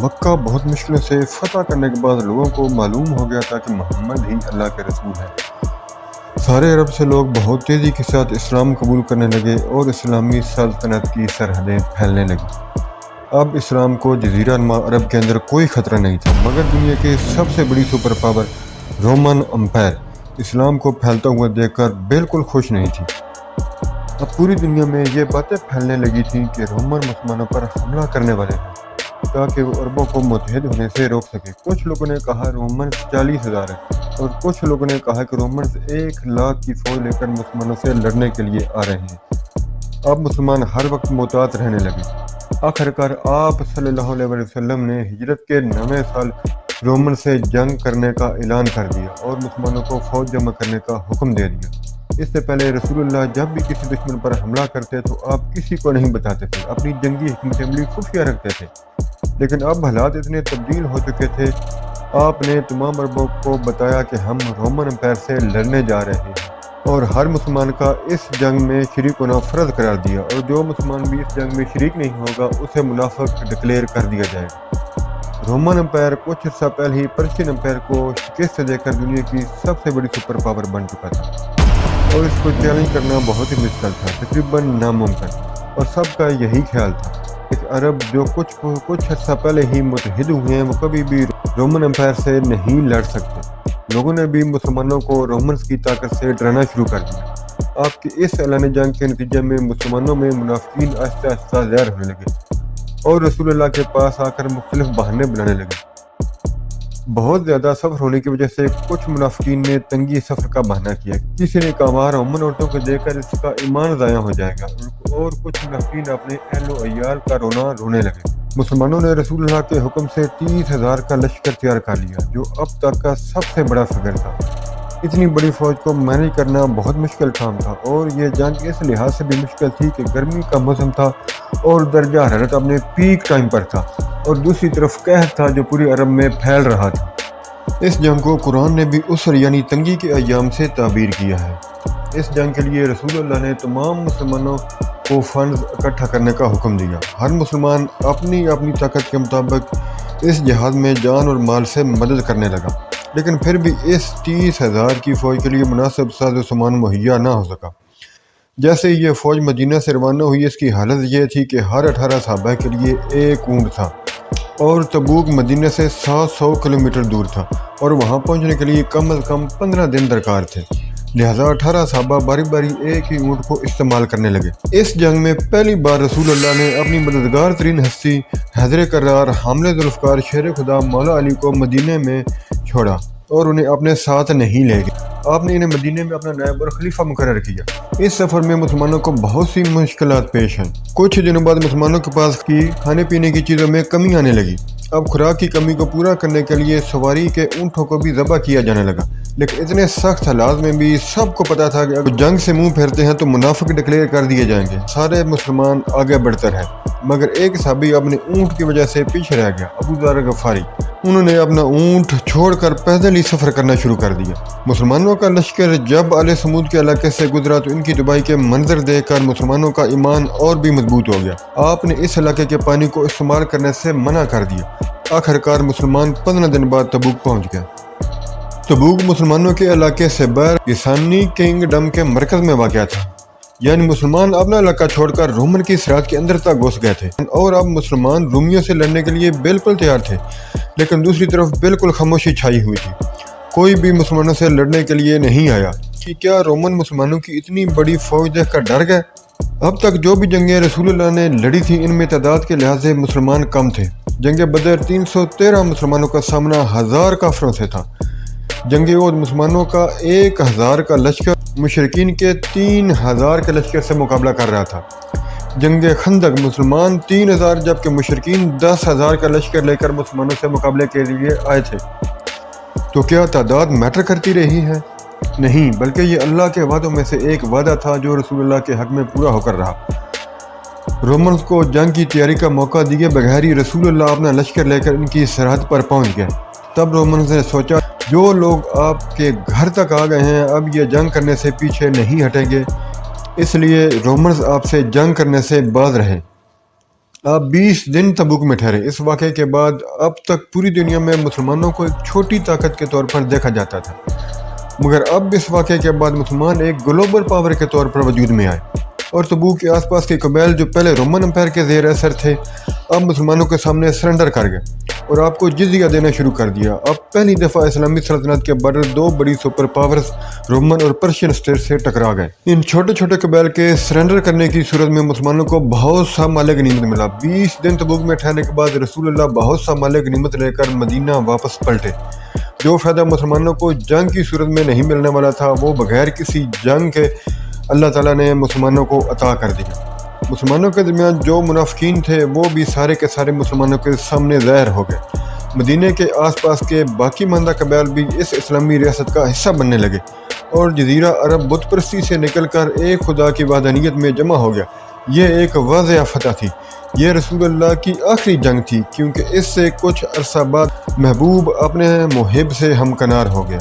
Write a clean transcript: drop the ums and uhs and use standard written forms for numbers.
مکہ بہت مشکلوں سے فتح کرنے کے بعد لوگوں کو معلوم ہو گیا تھا کہ محمد ہی اللہ کے رسول ہیں۔ سارے عرب سے لوگ بہت تیزی کے ساتھ اسلام قبول کرنے لگے اور اسلامی سلطنت کی سرحدیں پھیلنے لگیں۔ اب اسلام کو جزیرہ نما عرب کے اندر کوئی خطرہ نہیں تھا، مگر دنیا کی سب سے بڑی سپر پاور رومن امپائر اسلام کو پھیلتا ہوا دیکھ کر بالکل خوش نہیں تھی۔ اب پوری دنیا میں یہ باتیں پھیلنے لگی تھیں کہ رومن مسلمانوں پر حملہ کرنے والے ہیں تاکہ وہ عربوں کو متحد ہونے سے روک سکے۔ کچھ لوگوں نے کہا رومنز 40,000 ہیں اور کچھ لوگوں نے کہا کہ رومنز 1,00,000 کی فوج لے کر مسلمانوں سے لڑنے کے لیے آ رہے ہیں۔ اب مسلمان ہر وقت محتاط رہنے لگے۔ آخرکار آپ صلی اللہ علیہ وسلم نے ہجرت کے 9ویں سال رومن سے جنگ کرنے کا اعلان کر دیا اور مسلمانوں کو فوج جمع کرنے کا حکم دے دیا۔ اس سے پہلے رسول اللہ جب بھی کسی دشمن پر حملہ کرتے تو آپ کسی کو نہیں بتاتے تھے، اپنی جنگی حکمت عملی خفیہ رکھتے تھے۔ لیکن اب حالات اتنے تبدیل ہو چکے تھے، آپ نے تمام عربوں کو بتایا کہ ہم رومن امپائر سے لڑنے جا رہے ہیں اور ہر مسلمان کا اس جنگ میں شریک ہونا فرض قرار دیا، اور جو مسلمان بھی اس جنگ میں شریک نہیں ہوگا اسے منافق ڈکلیئر کر دیا جائے گا۔ رومن امپائر کچھ عرصہ پہلے ہی پرشین امپائر کو شکست دے کر دنیا کی سب سے بڑی سپر پاور بن چکا تھا اور اس کو چیلنج کرنا بہت ہی مشکل تھا، تقریباً ناممکن، اور سب کا یہی خیال تھا کہ عرب جو کچھ عرصہ پہلے ہی متحد ہوئے ہیں وہ کبھی بھی رومن امپائر سے نہیں لڑ سکتے۔ لوگوں نے بھی مسلمانوں کو رومنز کی طاقت سے ڈرانا شروع کر دیا۔ آپ کے اس اعلان جنگ کے نتیجے میں مسلمانوں میں منافقین آہستہ آہستہ ظاہر ہونے لگے اور رسول اللہ کے پاس آ کر مختلف بہانے بنانے لگے۔ بہت زیادہ سفر ہونے کی وجہ سے کچھ منافقین نے تنگی سفر کا بہانہ کیا۔ کسی نے کہا رومن عورتوں کو دیکھ کر اس کا ایمان ضائع ہو جائے گا، اور کچھ منافقین اپنے اہل و عیال کا رونے لگے۔ مسلمانوں نے رسول اللہ کے حکم سے 30,000 کا لشکر تیار کر لیا، جو اب تک کا سب سے بڑا فگر تھا۔ اتنی بڑی فوج کو مینج کرنا بہت مشکل کام تھا، اور یہ جنگ اس لحاظ سے بھی مشکل تھی کہ گرمی کا موسم تھا اور درجہ حرارت اپنے پیک ٹائم پر تھا، اور دوسری طرف قحط تھا جو پوری عرب میں پھیل رہا تھا۔ اس جنگ کو قرآن نے بھی اسر یعنی تنگی کے ایام سے تعبیر کیا ہے۔ اس جنگ کے لیے رسول اللہ نے تمام مسلمانوں کو فنڈز اکٹھا کرنے کا حکم دیا۔ ہر مسلمان اپنی اپنی طاقت کے مطابق اس جہاد میں جان اور مال سے مدد کرنے لگا، لیکن پھر بھی اس 30,000 کی فوج کے لیے مناسب ساز و سامان مہیا نہ ہو سکا۔ جیسے ہی یہ فوج مدینہ سے روانہ ہوئی، اس کی حالت یہ تھی کہ ہر 18 صحابہ کے لیے ایک اونٹ تھا، اور تبوک مدینہ سے 700 کلومیٹر دور تھا اور وہاں پہنچنے کے لیے کم از کم 15 دن درکار تھے، لہٰذا 18 صحابہ باری باری ایک ہی اونٹ کو استعمال کرنے لگے۔ اس جنگ میں پہلی بار رسول اللہ نے اپنی مددگار ترین ہستی حیدر کرار حامل ذوالفقار شیر خدا مولا علی کو مدینہ میں چھوڑا اور انہیں اپنے ساتھ نہیں لے گئے۔ آپ نے انہیں مدینہ میں اپنا نائب اور خلیفہ مقرر کیا۔ اس سفر میں مسلمانوں کو بہت سی مشکلات پیش ہیں۔ کچھ دنوں بعد مسلمانوں کے پاس کھانے پینے کی چیزوں میں کمی آنے لگی۔ اب خوراک کی کمی کو پورا کرنے کے لیے سواری کے اونٹوں کو بھی ذبح کیا جانے لگا، لیکن اتنے سخت حالات میں بھی سب کو پتا تھا کہ اگر جنگ سے منہ پھیرتے ہیں تو منافق ڈکلیئر کر دیے جائیں گے۔ سارے مسلمان آگے بڑھتے رہے، مگر ایک صحابی اپنے اونٹ کی وجہ سے پیچھے رہ گیا، ابو ذر غفاری۔ انہوں نے اپنا اونٹ چھوڑ کر پیدل ہی سفر کرنا شروع کر دیا۔ مسلمانوں کا لشکر جب آل سمود کے علاقے سے گزرا تو ان کی تباہی کے منظر دیکھ کر مسلمانوں کا ایمان اور بھی مضبوط ہو گیا۔ آپ نے اس علاقے کے پانی کو استعمال کرنے سے منع کر دیا۔ آخرکار مسلمان 15 دن بعد تبوک پہنچ گئے۔ تبوک مسلمانوں کے علاقے سے باہر غسانی کنگڈم کے مرکز میں واقع تھا، یعنی مسلمان اپنا علاقہ چھوڑ کر رومن کی سرحد کے اندر تک گھس گئے تھے، اور اب مسلمان رومیوں سے لڑنے کے لیے بالکل تیار تھے، لیکن دوسری طرف بالکل خاموشی چھائی ہوئی تھی۔ کوئی بھی مسلمانوں سے لڑنے کے لیے نہیں آیا کہ کیا رومن مسلمانوں کی اتنی بڑی فوج دیکھ کر ڈر گئے؟ اب تک جو بھی جنگیں رسول اللہ نے لڑی تھیں ان میں تعداد کے لحاظ سے مسلمان کم تھے۔ جنگ بدر 313 مسلمانوں کا سامنا 1000 کافروں سے تھا۔ جنگ احد مسلمانوں کا 1000 کا لشکر مشرکین کے 3000 کے لشکر سے مقابلہ کر رہا تھا۔ جنگ خندق مسلمان 3000 جبکہ مشرکین 10,000 کا لشکر لے کر مسلمانوں سے مقابلے کے لیے آئے تھے۔ تو کیا تعداد میٹر کرتی رہی ہے؟ نہیں، بلکہ یہ اللہ کے وعدوں میں سے ایک وعدہ تھا جو رسول اللہ کے حق میں پورا ہو کر رہا۔ رومنز کو جنگ کی تیاری کا موقع دیے بغیر ہی رسول اللہ اپنا لشکر لے کر ان کی سرحد پر پہنچ گئے۔ تب رومنز نے سوچا جو لوگ آپ کے گھر تک آ گئے ہیں اب یہ جنگ کرنے سے پیچھے نہیں ہٹیں گے، اس لیے رومنز آپ سے جنگ کرنے سے باز رہے۔ آپ 20 دن تبوک میں ٹھہرے۔ اس واقعے کے بعد اب تک پوری دنیا میں مسلمانوں کو ایک چھوٹی طاقت کے طور پر دیکھا جاتا تھا، مگر اب اس واقعے کے بعد مسلمان ایک گلوبل پاور کے طور پر وجود میں آئے، اور تبوک کے آس پاس کے قبائل جو پہلے رومن امپائر کے زیر اثر تھے اب مسلمانوں کے سامنے سرنڈر کر گئے اور آپ کو جزیہ دینا شروع کر دیا۔ اب پہلی دفعہ اسلامی سلطنت کے بارڈر دو بڑی سپر پاورز رومن اور پرشین اسٹیٹ سے ٹکرا گئے۔ ان چھوٹے چھوٹے قبائل کے سرنڈر کرنے کی صورت میں مسلمانوں کو بہت سا مال غنیمت ملا۔ 20 دن تبوک میں ٹھہرنے کے بعد رسول اللہ بہت سا مال غنیمت لے کر مدینہ واپس پلٹے۔ جو فائدہ مسلمانوں کو جنگ کی صورت میں نہیں ملنے والا تھا وہ بغیر کسی جنگ کے اللہ تعالیٰ نے مسلمانوں کو عطا کر دیا۔ مسلمانوں کے درمیان جو منافقین تھے وہ بھی سارے کے سارے مسلمانوں کے سامنے ظاہر ہو گئے۔ مدینہ کے آس پاس کے باقی ماندہ قبائل بھی اس اسلامی ریاست کا حصہ بننے لگے اور جزیرہ عرب بت پرستی سے نکل کر ایک خدا کی وحدانیت میں جمع ہو گیا۔ یہ ایک واضح فتح تھی۔ یہ رسول اللہ کی آخری جنگ تھی کیونکہ اس سے کچھ عرصہ بعد محبوب اپنے محب سے ہمکنار ہو گیا۔